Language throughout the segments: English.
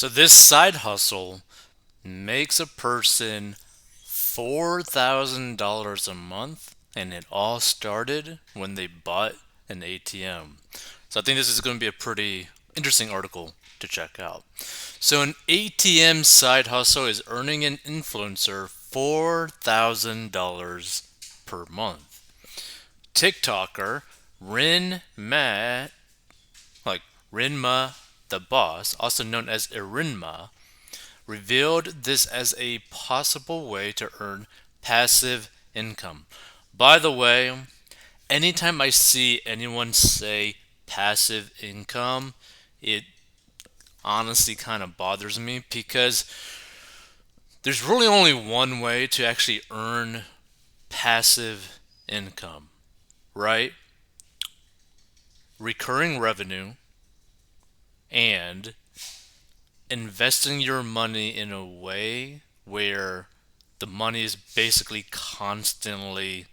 So this side hustle makes a person $4,000 a month, and it all started when they bought an ATM. So I think this is going to be a pretty interesting article to check out. So an ATM side hustle is earning an influencer $4,000 per month. TikToker Rin Ma, like Rinma the Boss, also known as Irinma, revealed this as a possible way to earn passive income. By the way, anytime I see anyone say passive income, it honestly kind of bothers me because there's really only one way to actually earn passive income, right? Recurring revenue and investing your money in a way where the money is basically constantly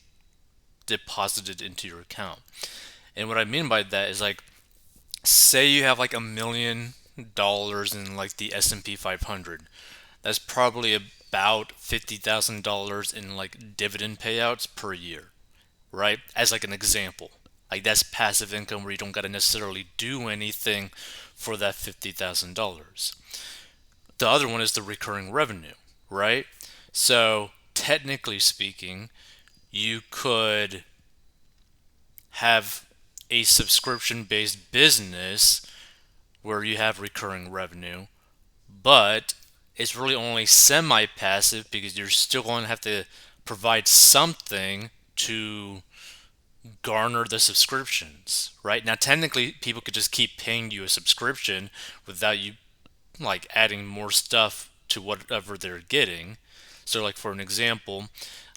deposited into your account. And what I mean by that is like, say you have like $1 million in like the S&P 500. That's probably about $50,000 in like dividend payouts per year, right? As like an example. Like that's passive income where you don't got to necessarily do anything for that $50,000. The other one is the recurring revenue, right? So technically speaking, you could have a subscription based business where you have recurring revenue, but it's really only semi passive because you're still going to have to provide something to garner the subscriptions, right? Now, technically, people could just keep paying you a subscription without you like adding more stuff to whatever they're getting. So, like for an example,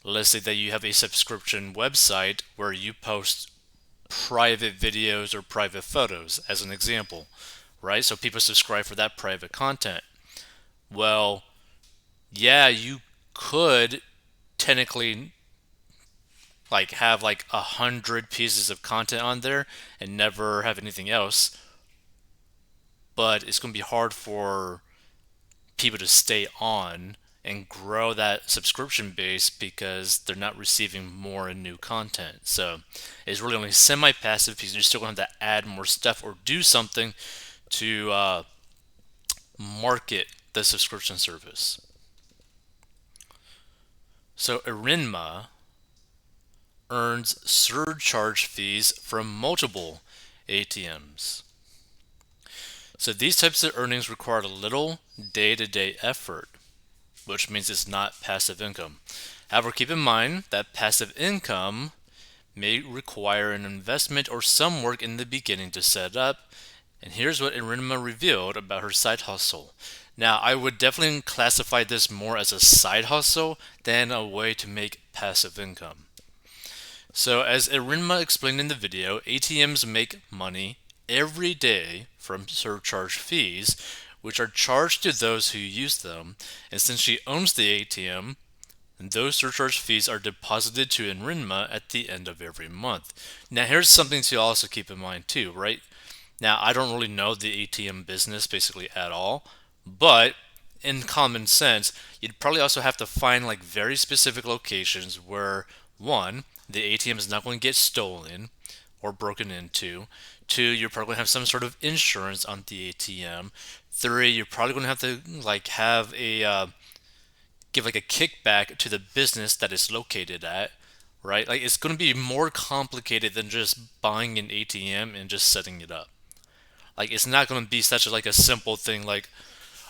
let's say that you have a subscription website where you post private videos or private photos, as an example, right? So people subscribe for that private content. Well, yeah, you could technically like have like 100 pieces of content on there and never have anything else, but it's going to be hard for people to stay on and grow that subscription base because they're not receiving more and new content. So it's really only semi passive because you're still going to have to add more stuff or do something to market the subscription service. So Erinma earns surcharge fees from multiple ATMs. So these types of earnings require little day to day effort, which means it's not passive income. However, keep in mind that passive income may require an investment or some work in the beginning to set up. And here's what Irinma revealed about her side hustle. Now, I would definitely classify this more as a side hustle than a way to make passive income. So, as Irinma explained in the video, ATMs make money every day from surcharge fees, which are charged to those who use them. And since she owns the ATM, those surcharge fees are deposited to Enrinma at the end of every month. Now, here's something to also keep in mind, too, right? Now, I don't really know the ATM business basically at all, but in common sense, you'd probably also have to find like very specific locations where one, the ATM is not going to get stolen or broken into. Two, you're probably going to have some sort of insurance on the ATM. Three, you're probably going to have to like have a give like a kickback to the business that it's located at, right? Like it's going to be more complicated than just buying an ATM and just setting it up. Like it's not going to be such like a simple thing like,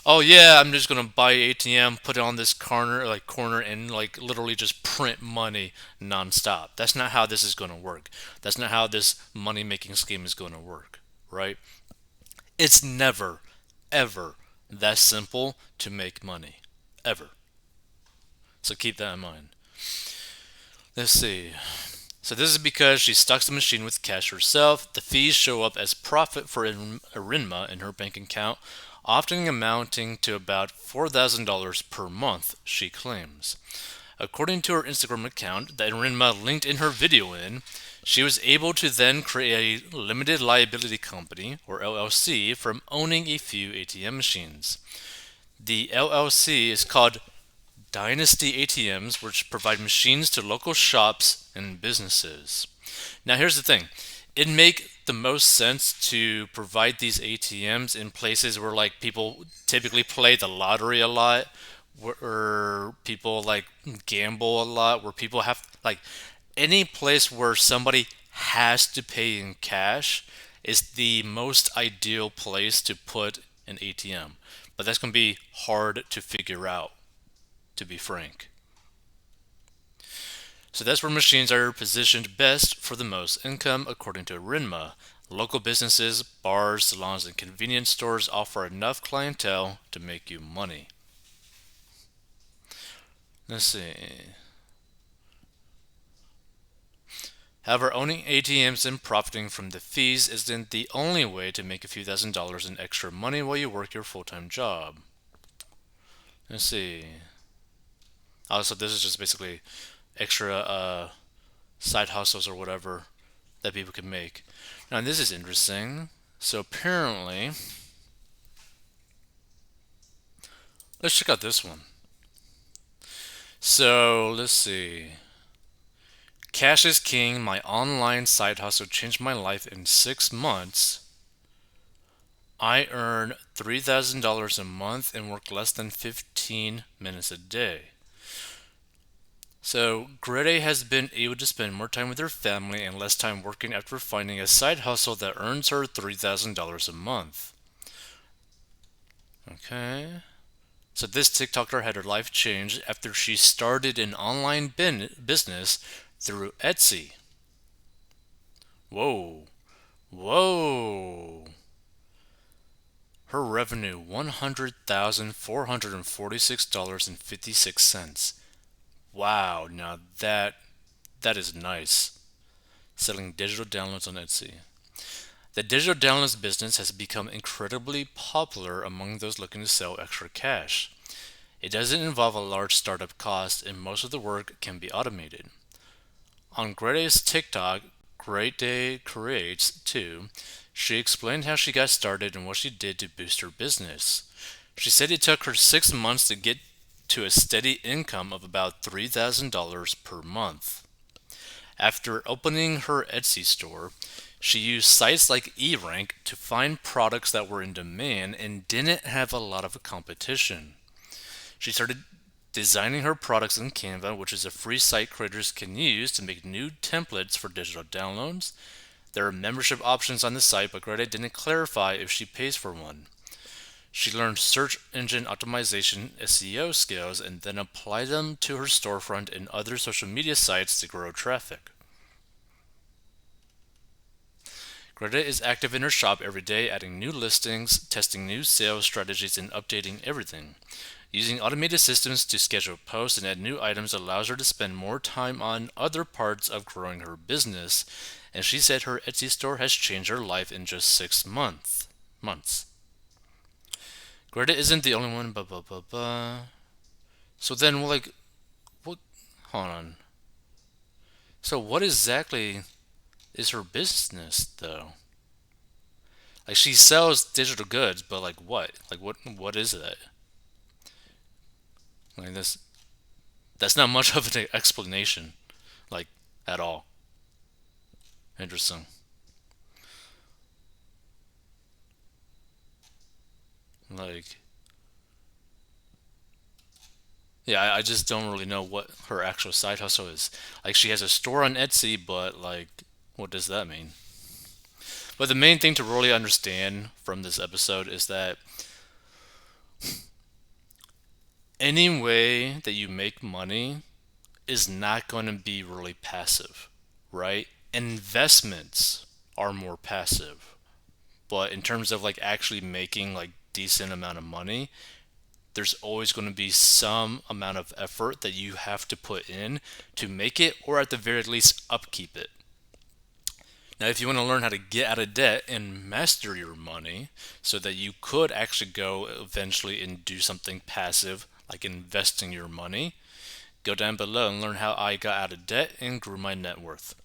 oh yeah, I'm just going to buy ATM, put it on this corner and like literally just print money nonstop. That's not how this is going to work. That's not how this money making scheme is going to work, right? It's never ever that simple to make money. Ever. So keep that in mind. Let's see. So this is because she stocks the machine with cash herself. The fees show up as profit for Arinma in her bank account, often amounting to about $4,000 per month, she claims. According to her Instagram account that Rinma linked in her video in, she was able to then create a limited liability company, or LLC, from owning a few ATM machines. The LLC is called Dynasty ATMs, which provide machines to local shops and businesses. Now, here's the thing: it make the most sense to provide these ATMs in places where like people typically play the lottery a lot, where people like gamble a lot, where people have like any place where somebody has to pay in cash is the most ideal place to put an ATM. But that's going to be hard to figure out, to be frank. So that's where machines are positioned best for the most income, according to Rinma. Local businesses, bars, salons, and convenience stores offer enough clientele to make you money. Let's see. However, owning ATMs and profiting from the fees isn't the only way to make a few $1,000s in extra money while you work your full-time job. Let's see. Also, this is just basically extra side hustles or whatever that people can make. Now, this is interesting. So apparently, let's check out this one. So let's see. Cash is king. My online side hustle changed my life in 6 months. I earn $3,000 a month and work less than 15 minutes a day. So, Grete has been able to spend more time with her family and less time working after finding a side hustle that earns her $3,000 a month. Okay. So, this TikToker had her life changed after she started an online business through Etsy. Whoa. Whoa. Her revenue $100,446.56. Wow, now that is nice. Selling digital downloads on Etsy. The digital downloads business has become incredibly popular among those looking to sell extra cash. It doesn't involve a large startup cost, and most of the work can be automated. On Grete's TikTok, Great Day Creates 2, she explained how she got started and what she did to boost her business. She said it took her 6 months to get to a steady income of about $3,000 per month. After opening her Etsy store, she used sites like eRank to find products that were in demand and didn't have a lot of competition. She started designing her products in Canva, which is a free site creators can use to make new templates for digital downloads. There are membership options on the site, but Greta didn't clarify if she pays for one. She learned search engine optimization SEO skills and then applied them to her storefront and other social media sites to grow traffic. Greta is active in her shop every day, adding new listings, testing new sales strategies, and updating everything. Using automated systems to schedule posts and add new items allows her to spend more time on other parts of growing her business, and she said her Etsy store has changed her life in just 6 months. Greta isn't the only one, blah blah blah blah. So then, like, what? Hold on. So what exactly is her business, though? Like, she sells digital goods, but like what? Like, what is that? Like, that's not much of an explanation, like, at all. Interesting. Like, yeah, I just don't really know what her actual side hustle is. Like, she has a store on Etsy, but like, what does that mean? But the main thing to really understand from this episode is that any way that you make money is not going to be really passive, right? Investments are more passive. But in terms of like actually making like decent amount of money, there's always going to be some amount of effort that you have to put in to make it, or at the very least upkeep it. Now, if you want to learn how to get out of debt and master your money so that you could actually go eventually and do something passive like investing your money, Go down below and learn how I got out of debt and grew my net worth.